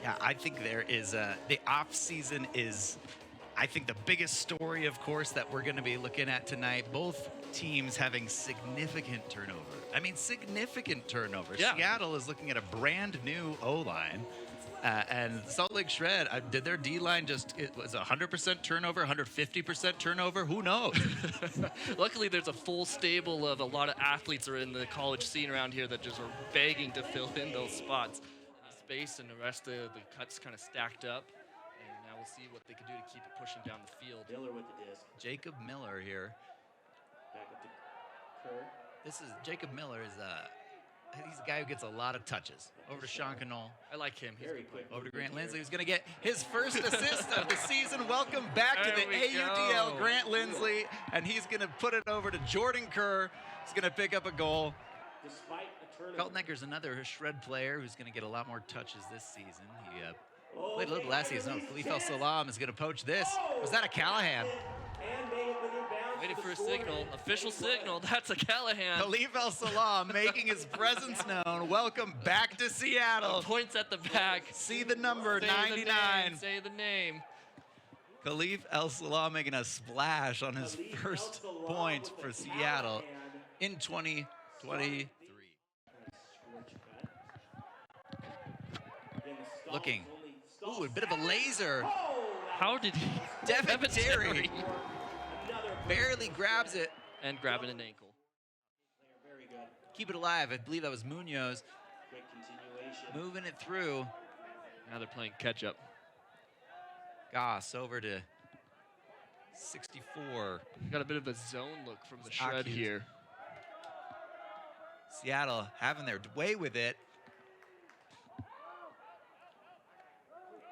Yeah, I think there is the off season is, I think, the biggest story, of course, that we're going to be looking at tonight. Both teams having significant turnover. I mean, significant turnover. Yeah. Seattle is looking at a brand new O-line. And Salt Lake Shred, did their D-line just, it was 100% turnover, 150% turnover? Who knows? Luckily, there's a full stable of a lot of athletes are in the college scene around here that just are begging to fill in those spots. Space and the rest of the cuts kind of stacked up. And now we'll see what they can do to keep it pushing down the field. Miller with the disc. Jacob Miller here. Back up to Kerr. This is, Jacob Miller is he's a guy who gets a lot of touches. Over to Sean Cannell. I like him. He's Very quick. Over to Grant Lindsley, who's going to get his first assist of the season. Welcome back to There the we AUDL, go. Grant Lindsley. And he's going to put it over to Jordan Kerr. He's going to pick up a goal. Despite a turnover. Colton Ecker's another Shred player who's going to get a lot more touches this season. He played a little last season. No, Khalif El-Salam is going to poach this. Was that a Callahan? And made it within bounds. waiting for a signal. Official signal. That's a Callahan. Khalif El-Salam making his presence known. Welcome back to Seattle. Points at the back. See the number, Say 99. The name, say the name. Khalif El-Salam making a splash on his first point for Seattle in 2023. Looking. Ooh, a bit of a laser. How did he? Devin Terry barely grabs it. And grabbing an ankle. Very good. Keep it alive. I believe that was Munoz Quick continuation. moving it through. Now they're playing catch up. Goss over to 64. Got a bit of a zone look from the Shred Acute. here. Seattle having their way with it.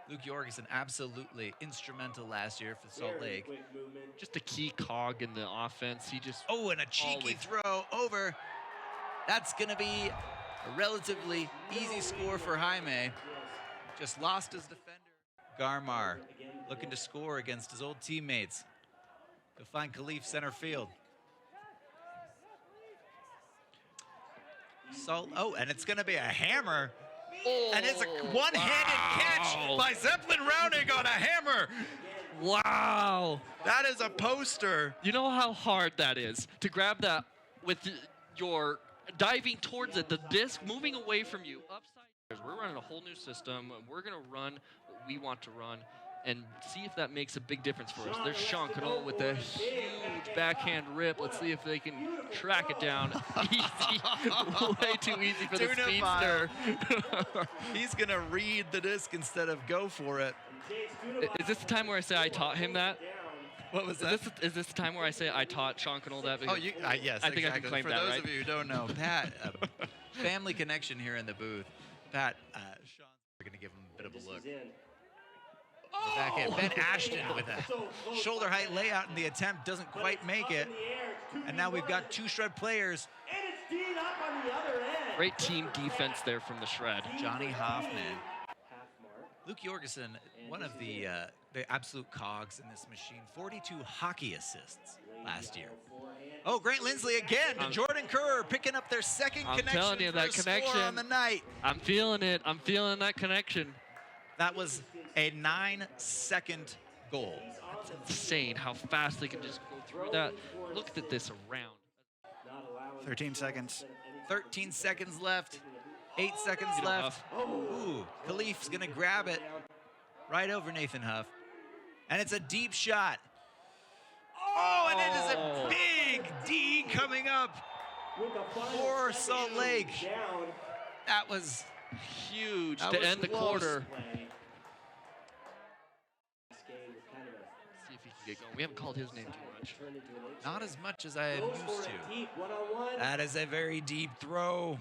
Luke Jorgensen absolutely instrumental last year for Salt Very Lake. quick movement. Just a key cog in the offense. He just Oh, and a cheeky Always. throw over. That's going to be a relatively easy score for Jaime. Just lost his defender. Garmar looking to score against his old teammates. He'll find Khalif center field. Oh, and it's going to be a hammer. And it's a one-handed catch by Zeppelin Rounding on a hammer. Wow. That is a poster. You know how hard that is to grab that with your diving towards it, the disc moving away from you, upside. We're running a whole new system. We're going to run what we want to run and see if that makes a big difference for us. There's Sean Cannell with a huge backhand rip. Let's see if they can track it down. Easy. Way too easy for the speedster. He's going to read the disc instead of go for it. Is this the time where I say I taught him that? What was that? Is this the time where I say I taught Sean Cannell that? Oh, yes, I think exactly. I can claim for that, those right? of you who don't know, Pat, family connection here in the booth. Pat, Sean's going to give him a bit of a look. Back end. Ben Ashton with a shoulder height layout in the attempt doesn't quite make it. And now we've got two Shred players. And it's Dean up on the other end. Great team defense there from the Shred. Johnny Hoffman. Half mark. Luke Jorgensen, one of the absolute cogs in this machine. 42 hockey assists last year. Oh, Grant Lindsley again to Jordan Kerr, picking up their second I'm connection telling you, for that a score connection. on the night. I'm feeling it. I'm feeling that connection. That was a 9-second goal. It's insane how fast they can just go through that. Look at this around. 13 seconds. 13 seconds left. 8 seconds Nathan left. Huff. Ooh, Khalif's gonna grab it right over Nathan Huff. And it's a deep shot. Oh, and it is a big D coming up for Salt Lake. That was Huge That to was end the close. quarter. See if he can get going. We haven't called his name too much. not as much as I am used to. That is a very deep throw.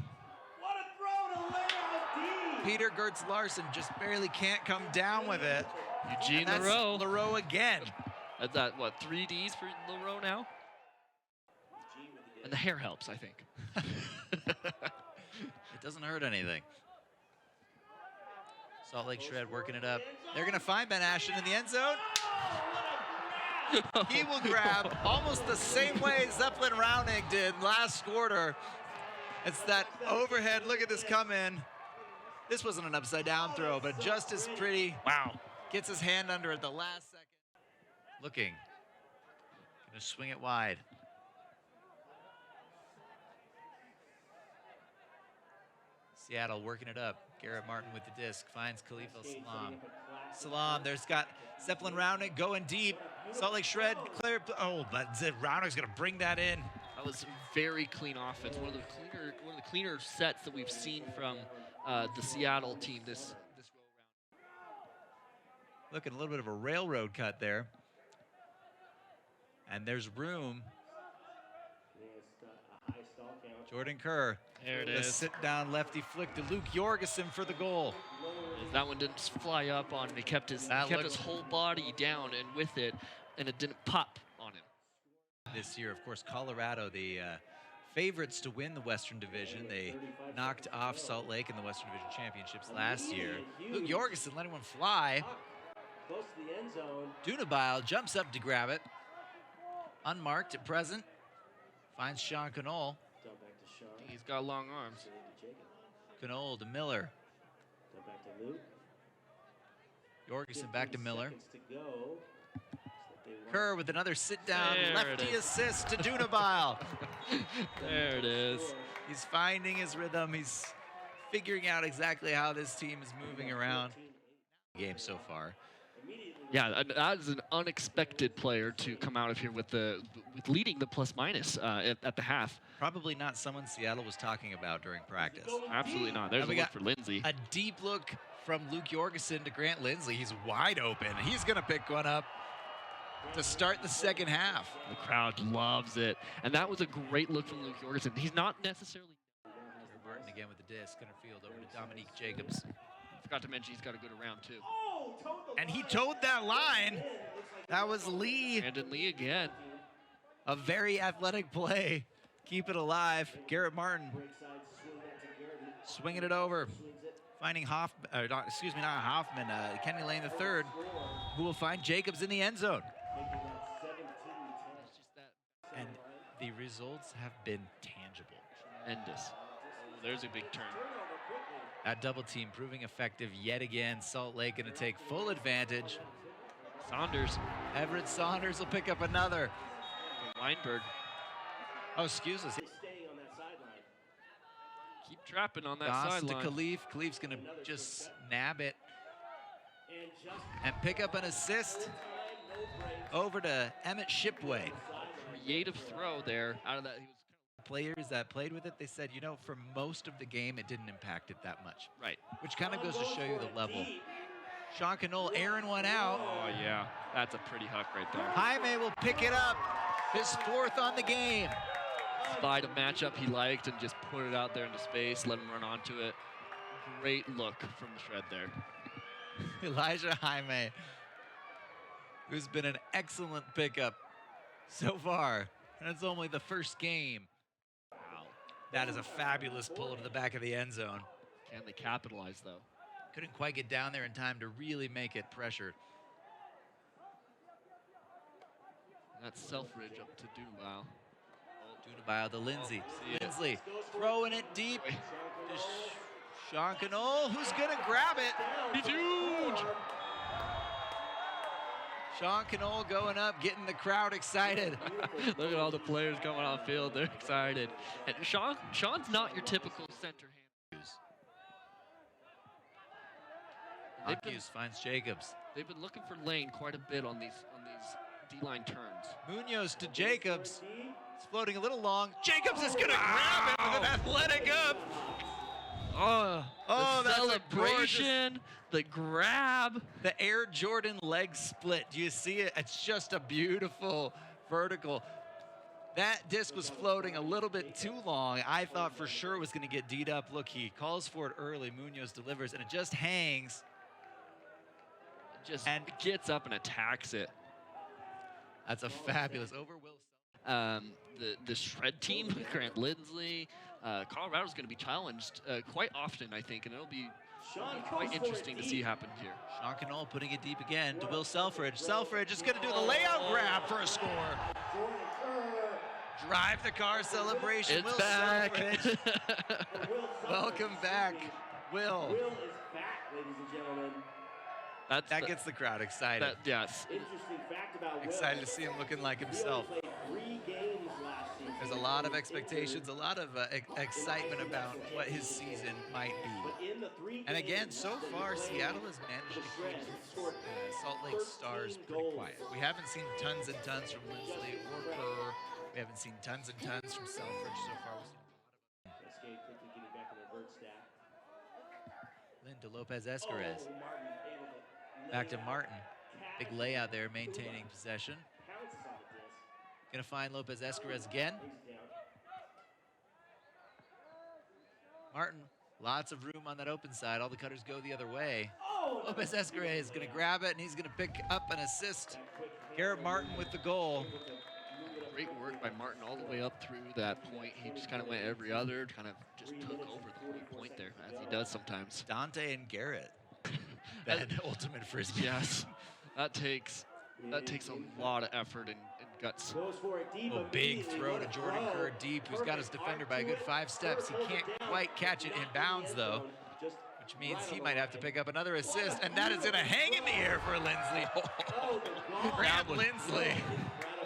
What a throw to lay out D. Peter Gertz Larson just barely can't come down with it. Eugene And that's Leroux. Leroux again. That's that, what, 3 Ds for Leroux now? And the hair helps, I think. It doesn't hurt anything. Salt Lake Shred working it up. They're going to find Ben Ashton in the end zone. He will grab almost the same way Zeppelin Rounding did last quarter. It's that overhead. Look at this come in. This wasn't an upside down throw, but just as pretty. Wow. Gets his hand under at the last second. Looking. Gonna swing it wide. Seattle working it up. Garrett Martin with the disc. Finds Khalifa Salam. Salam, there's got Zeppelin Rounding going deep. Salt Lake Shred, clear. Oh, but Rounding's gonna bring that in. That was very clean offense. One of the cleaner sets that we've seen from the Seattle team this go around. Looking a little bit of a railroad cut there. And there's room. Jordan Kerr. There it is. A sit-down lefty flick to Luke Jorgensen for the goal. That one didn't fly up on him. He kept his whole body down and with it, and it didn't pop on him. This year, of course, Colorado, the favorites to win the Western Division. They knocked off Salt Lake in the Western Division Championships last year. Luke Jorgensen letting one fly. Close to the end zone. Dunabile jumps up to grab it. Unmarked at present. Finds Sean Knoll. Dump back to Sean. He's got long arms. Knoll to Miller. Dump back to Luke. Jorgensen back to Miller. Seconds to go. Kerr with another sit-down There lefty assist to Dunabile. There it is. He's finding his rhythm. He's figuring out exactly how this team is moving around. Game so far. Yeah, that is an unexpected player to come out of here with leading the plus-minus at the half. Probably not someone Seattle was talking about during practice. Absolutely not. There's a look for Lindsay. A deep look from Luke Jorgensen to Grant Lindsley. He's wide open. He's going to pick one up to start the second half. The crowd loves it. And that was a great look from Luke Jorgensen. He's not necessarily... Martin again with the disc. Center field over to Dominique Jacobs. Forgot to mention he's got a good around, too. And he towed that line. That was Lee. Brandon Lee again. A very athletic play. Keep it alive. Garrett Martin swinging it over. Finding not Hoffman, Kenny Lane III, who will find Jacobs in the end zone. And the results have been tangible. Tremendous. There's a big turn. That double team proving effective yet again. Salt Lake going to take full advantage. Saunders. Everett Saunders will pick up another. Weinberg. Oh, excuse us. Keep trapping on that Goss sideline. to Khalif. Khalif's going to just snap it and pick up an assist over to Emmett Shipway. Creative throw there out of that. Players that played with it, they said, you know, for most of the game, it didn't impact it that much. Right. Which kind of goes to show you the level. Sean Knoll airing one out. Oh, yeah. That's a pretty huck right there. Jaime will pick it up. His fourth on the game. Spied a matchup he liked and just put it out there into space, let him run onto it. Great look from the shred there. Elijah Jaime, who's been an excellent pickup so far. And it's only the first game. Wow. That is a fabulous pull to the back of the end zone. Can they capitalize, though? Couldn't quite get down there in time to really make it pressured. That's Selfridge up to Dunabile. Dunabile to Lindsay. Lindsay throwing it deep to Sean Knoll, who's going to grab it. He's huge. Sean Knoll going up, getting the crowd excited. Look at all the players coming on field. They're excited. And Sean's not your typical center hand. Hawkins finds Jacobs. They've been looking for lane quite a bit on these D-line turns. Munoz to Jacobs. It's floating a little long. Jacobs is going to grab it with an athletic up. The celebration, the grab. The Air Jordan leg split. Do you see it? It's just a beautiful vertical. That disc was floating a little bit too long. I thought for sure it was going to get D'd up. Look, he calls for it early. Munoz delivers, and it just hangs. Just gets up and attacks it. That's a fabulous over Will. The shred team, Grant Lindsley, Colorado's going to be challenged quite often, I think, and it'll be quite interesting to see happen here. Sean Knoll putting it deep again to Will Selfridge. Selfridge is going to do the layout grab for a score. Drive the car celebration. It's Will back. Selfridge. Welcome back. Will. Will is back, ladies and gentlemen. That gets the crowd excited. Yes. Interesting fact about Will. Excited to see him looking like himself. He only played 3 games last season. There's a lot of expectations, a lot of excitement about what his season might be. And again, so far, Seattle has managed to keep Salt Lake Stars pretty quiet. We haven't seen tons and tons from Lindsley or Burr. We haven't seen tons and tons from Selfridge so far. Cascade quickly getting back to their vert stack. Lynn to Lopez Escarez. Oh, Martin able to Back to Martin. Big layout there, maintaining possession. pounces on the disc. Gonna find Lopez Escarez again. Brings it down. Martin, lots of room on that open side. All the cutters go the other way. Oh, Lopez Escarez is gonna grab it, and he's gonna pick up an assist. Garrett Martin with the goal. Great work by Martin all the way up through that point. He just kind of went every other, kind of just took over the whole point there, as he does sometimes. Dante and Garrett. That ultimate frisbee. Yes, that takes a lot of effort and guts. Goes for it deep. Oh, big immediately. throw What to a Jordan throw. Kerr deep, who's got his Perfect defender arc by a to good it. 5 steps. He Throws can't it down. quite catch it in Not bounds, the though, end zone, just which means right he on might the have to line. pick up another assist, and that is gonna hang in the air for Lindsley. Oh, the ball. Grant Lindsley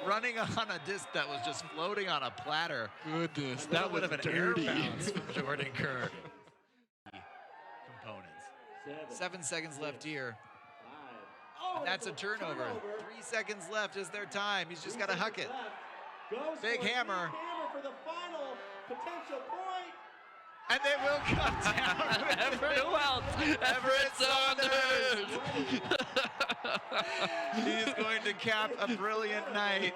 running on a disc that was just floating on a platter. Goodness, That would have an air dirty. bounce from Jordan Kerr. Components. 7 seconds left here. Oh, And that's a turnover. 3 seconds left is their time. He's just got to huck it. Big hammer. For the final potential point. And they will come down with Everett it. who else? Everett Saunders. He is going to cap a brilliant night.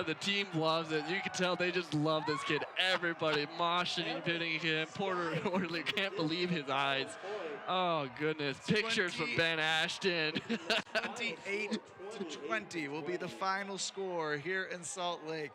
The team loves it. You can tell they just love this kid. Everybody moshing and hitting him. Porter Orley can't believe his eyes. Oh, goodness. Pictures from Ben Ashton. 28-20 will be the final score here in Salt Lake.